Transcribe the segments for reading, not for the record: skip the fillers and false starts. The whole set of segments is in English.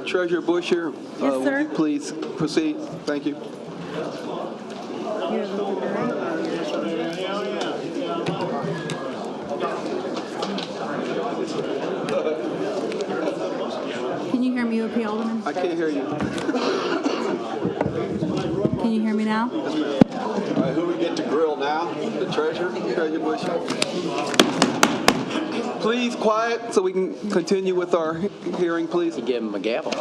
Treasurer Busher, Yes, would sir. you please proceed? Thank you. Can you hear me okay, Alderman? I can't hear you. Can you hear me now? All right, who we get to grill now? The Treasurer, Treasurer Busher. Please quiet so we can continue with our hearing, please. Give him a gavel.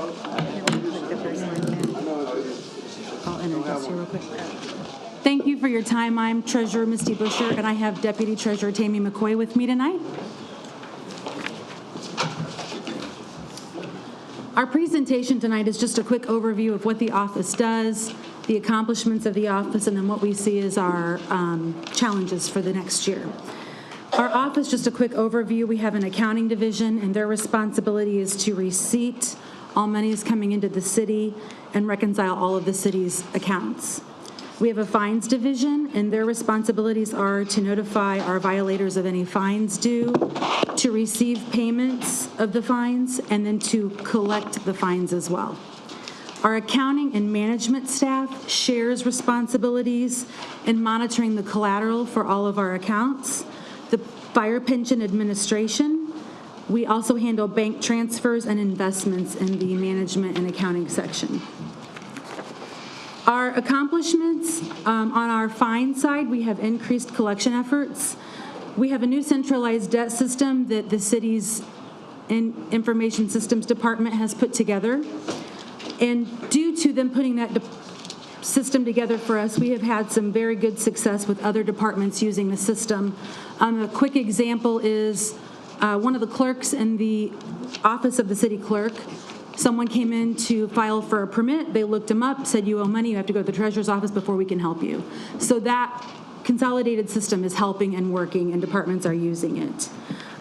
I'll introduce you real quick. Thank you for your time. I'm Treasurer Misty Busher, and I have Deputy Treasurer Tammy McCoy with me tonight. Our presentation tonight is just a quick overview of what the office does, the accomplishments of the office, and then what we see as our challenges for the next year. Our office, just a quick overview, we have an accounting division, and their responsibility is to receipt all monies coming into the city and reconcile all of the city's accounts. We have a fines division, and their responsibilities are to notify our violators of any fines due, to receive payments of the fines, and then to collect the fines as well. Our accounting and management staff shares responsibilities in monitoring the collateral for all of our accounts. The fire pension administration, we also handle bank transfers and investments in the management and accounting section. Our accomplishments on our fine side, we have increased collection efforts. We have a new centralized debt system that the city's information systems department has put together. And due to them putting that system together for us, we have had some very good success with other departments using the system. A quick example is one of the clerks in the office of the city clerk. Someone came in to file for a permit. They looked him up, said, you owe money, you have to go to the treasurer's office before we can help you. So that consolidated system is helping and working, and departments are using it.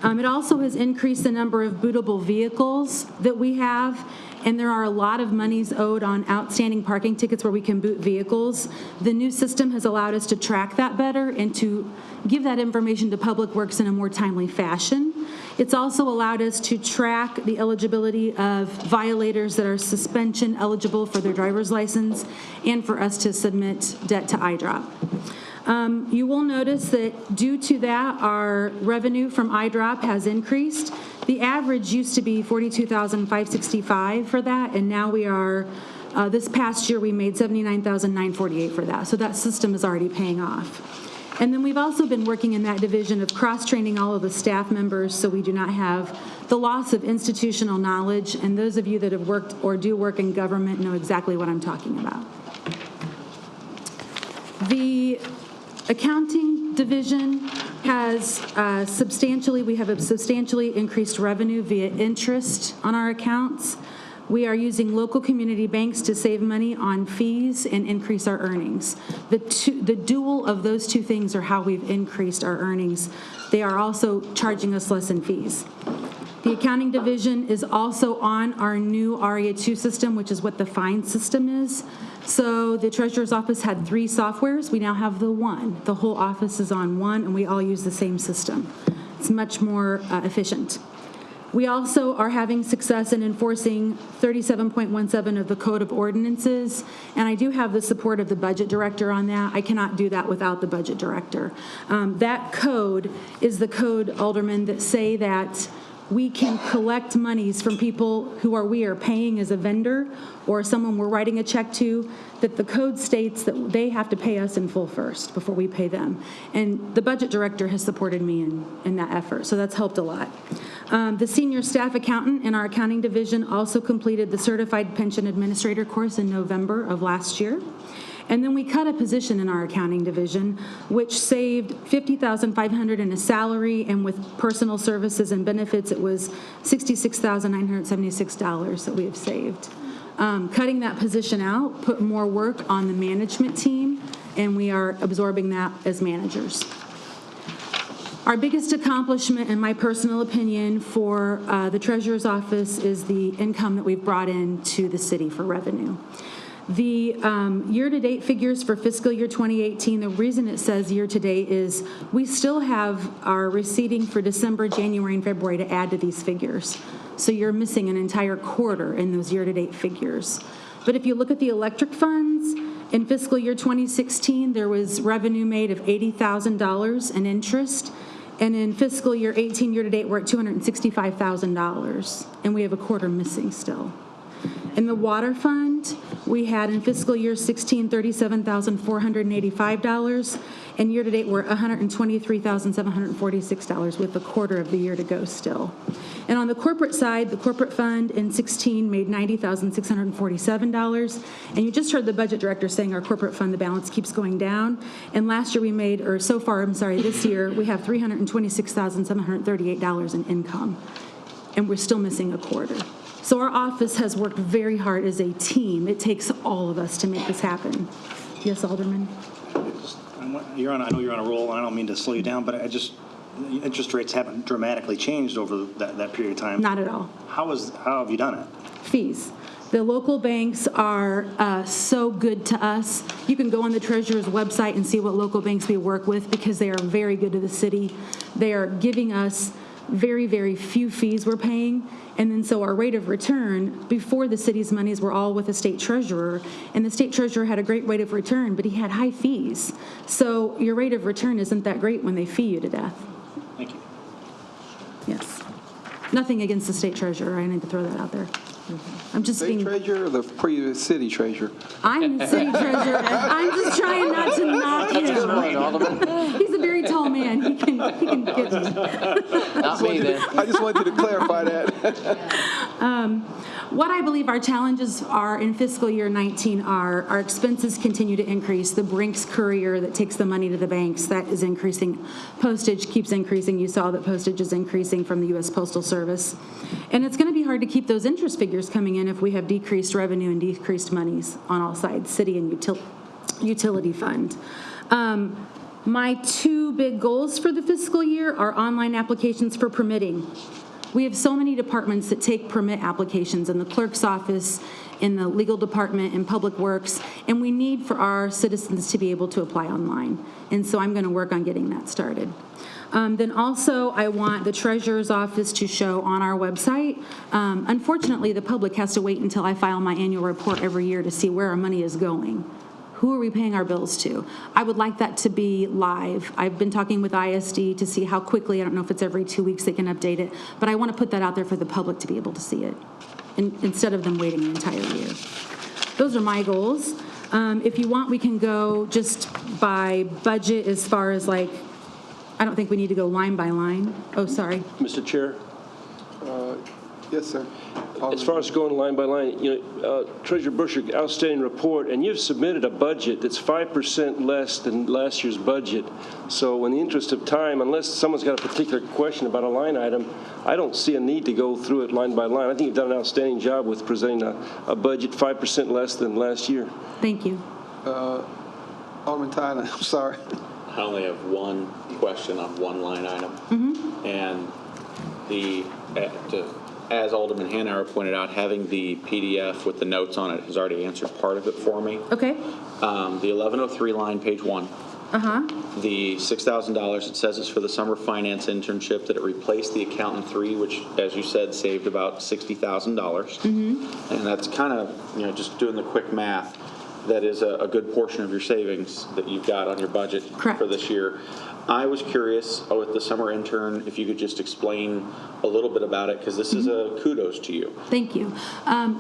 It also has increased the number of bootable vehicles that we have, and there are a lot of monies owed on outstanding parking tickets where we can boot vehicles. The new system has allowed us to track that better and to give that information to Public Works in a more timely fashion. It's also allowed us to track the eligibility of violators that are suspension eligible for their driver's license and for us to submit debt to IDROP. You will notice that due to that, our revenue from IDROP has increased. The average used to be $42,565 for that, and now we are, this past year we made $79,948 for that. So that system is already paying off. And then we've also been working in that division of cross-training all of the staff members so we do not have the loss of institutional knowledge. And those of you that have worked or do work in government know exactly what I'm talking about. The accounting division has we have a substantially increased revenue via interest on our accounts. We are using local community banks to save money on fees and increase our earnings. The dual of those two things are how we've increased our earnings. They are also charging us less in fees. The accounting division is also on our new REA2 system, which is what the fine system is. So the treasurer's office had 3 softwares. We now have the one. The whole office is on one, and we all use the same system. It's much more efficient. We also are having success in enforcing 37.17 of the Code of Ordinances, and I do have the support of the budget director on that. I cannot do that without the budget director. That code is the code, Alderman, that say that we can collect monies from people who we are paying as a vendor or someone we're writing a check to, that the code states that they have to pay us in full first before we pay them. And the budget director has supported me in that effort, so that's helped a lot. The senior staff accountant in our accounting division also completed the certified pension administrator course in November of last year. And then we cut a position in our accounting division, which saved $50,500 in a salary, and with personal services and benefits, it was $66,976 that we have saved. Cutting that position out put more work on the management team, and we are absorbing that as managers. Our biggest accomplishment, in my personal opinion, for the treasurer's office is the income that we've brought in to the city for revenue. The year-to-date figures for fiscal year 2018, the reason it says year-to-date is we still have our receipting for December, January, and February to add to these figures. So you're missing an entire quarter in those year-to-date figures. But if you look at the electric funds, in fiscal year 2016, there was revenue made of $80,000 in interest. And in fiscal year 18 year-to-date, we're at $265,000. And we have a quarter missing still. In the water fund, we had in fiscal year 16, $37,485, and year-to-date we're $123,746 with a quarter of the year to go still. And on the corporate side, the corporate fund in 16 made $90,647, and you just heard the budget director saying our corporate fund, the balance keeps going down, and last year we made, or so far, this year, we have $326,738 in income, and we're still missing a quarter. So our office has worked very hard as a team. It takes all of us to make this happen. Yes, Alderman? I know you're on a roll, and I don't mean to slow you down, but interest rates haven't dramatically changed over that period of time. Not at all. How have you done it? Fees. The local banks are so good to us. You can go on the Treasurer's website and see what local banks we work with because they are very good to the city. They are giving us very, very few fees we're paying. And then so our rate of return, before the city's monies were all with the state treasurer, and the state treasurer had a great rate of return, but he had high fees. So your rate of return isn't that great when they fee you to death. Thank you. Yes. Nothing against the state treasurer. I need to throw that out there. I'm just State treasurer or the previous city treasurer? I'm the city treasurer. I'm just trying not to knock him. He's a very tall man. He can get me. Not me then. I just wanted you to clarify that. What I believe our challenges are in fiscal year 19 are our expenses continue to increase. The Brinks courier that takes the money to the banks, that is increasing. Postage keeps increasing. You saw that postage is increasing from the U.S. Postal Service. And it's going to be hard to keep those interest figures coming in if we have decreased revenue and decreased monies on all sides, city and utility fund. My two big goals for the fiscal year are online applications for permitting. We have so many departments that take permit applications in the clerk's office, in the legal department, in public works, and we need for our citizens to be able to apply online. And so I'm going to work on getting that started. Then also, I want the treasurer's office to show on our website. Unfortunately, the public has to wait until I file my annual report every year to see where our money is going. Who are we paying our bills to? I would like that to be live. I've been talking with ISD to see how quickly, I don't know if it's every 2 weeks they can update it, but I want to put that out there for the public to be able to see it instead of them waiting an entire year. Those are my goals. If you want, we can go just by budget as far as I don't think we need to go line by line. Oh, sorry. Mr. Chair, Yes, sir. as far as going line by line, Treasurer Busher, outstanding report, and you've submitted a budget that's 5% less than last year's budget. So in the interest of time, unless someone's got a particular question about a line item, I don't see a need to go through it line by line. I think you've done an outstanding job with presenting a budget 5% less than last year. Thank you. Alderman Tyler, I'm sorry. I only have one question on one line item. And as Alderman Hanauer pointed out, having the PDF with the notes on it has already answered part of it for me. Okay. The 1103 line, page 1. The $6,000, it says it's for the summer finance internship, that it replaced the accountant 3, which, as you said, saved about $60,000. And that's kind of, just doing the quick math, that is a good portion of your savings that you've got on your budget Correct. for this year. I was curious with the summer intern, if you could just explain a little bit about it, because this is a kudos to you. Thank you.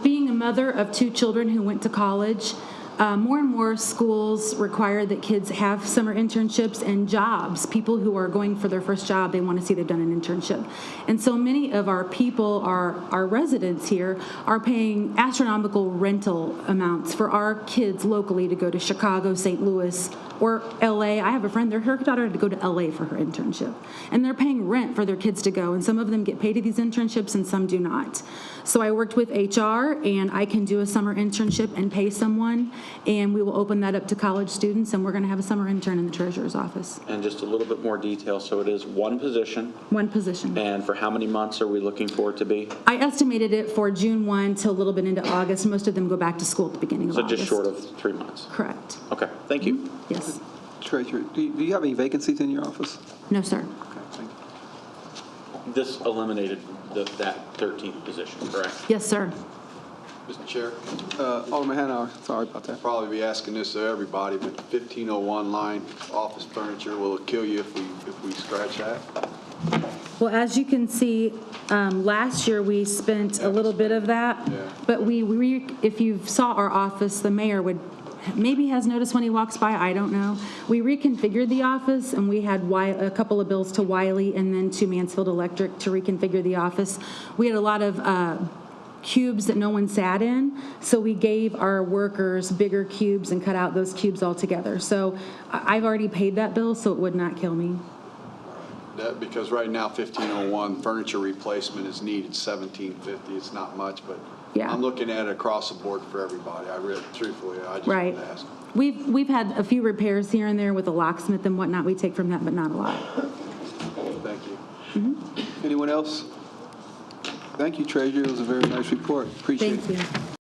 Being a mother of 2 children who went to college, more and more schools require that kids have summer internships and jobs. People who are going for their first job, they want to see they've done an internship. And so many of our people, our residents here, are paying astronomical rental amounts for our kids locally to go to Chicago, St. Louis, Or LA, I have a friend, her daughter had to go to LA for her internship. And they're paying rent for their kids to go, and some of them get paid at these internships and some do not. So I worked with HR, and I can do a summer internship and pay someone, and we will open that up to college students, and we're going to have a summer intern in the treasurer's office. And just a little bit more detail, so it is one position, One position. and for how many months are we looking for it to be? I estimated it for June 1 till a little bit into August. Most of them go back to school at the beginning of So August. just short of 3 months? Correct. Okay, thank you. Yes. Treasurer, do you have any vacancies in your office? No, sir. Okay, thank you. This eliminated that 13th position, correct? Yes, sir. Mr. Chair, Alderman Hanauer, sorry about that. Probably be asking this of everybody, but 1501 line office furniture, will it kill you if we scratch that? Well, as you can see, last year we spent a little bit of that. Yeah. But if you saw our office, the mayor maybe has noticed when he walks by, I don't know. We reconfigured the office, and we had a couple of bills to Wiley and then to Mansfield Electric to reconfigure the office. We had a lot of cubes that no one sat in, so we gave our workers bigger cubes and cut out those cubes altogether. So I've already paid that bill, so it would not kill me. That, because right now 1501 furniture replacement is needed $1750. It's not much, but Yeah. I'm looking at it across the board for everybody. I really, truthfully, I just Right. want to ask. We've had a few repairs here and there with a locksmith and whatnot. We take from that, but not a lot. Thank you. Anyone else? Thank you, Treasurer. It was a very nice report. Appreciate it. Thank you.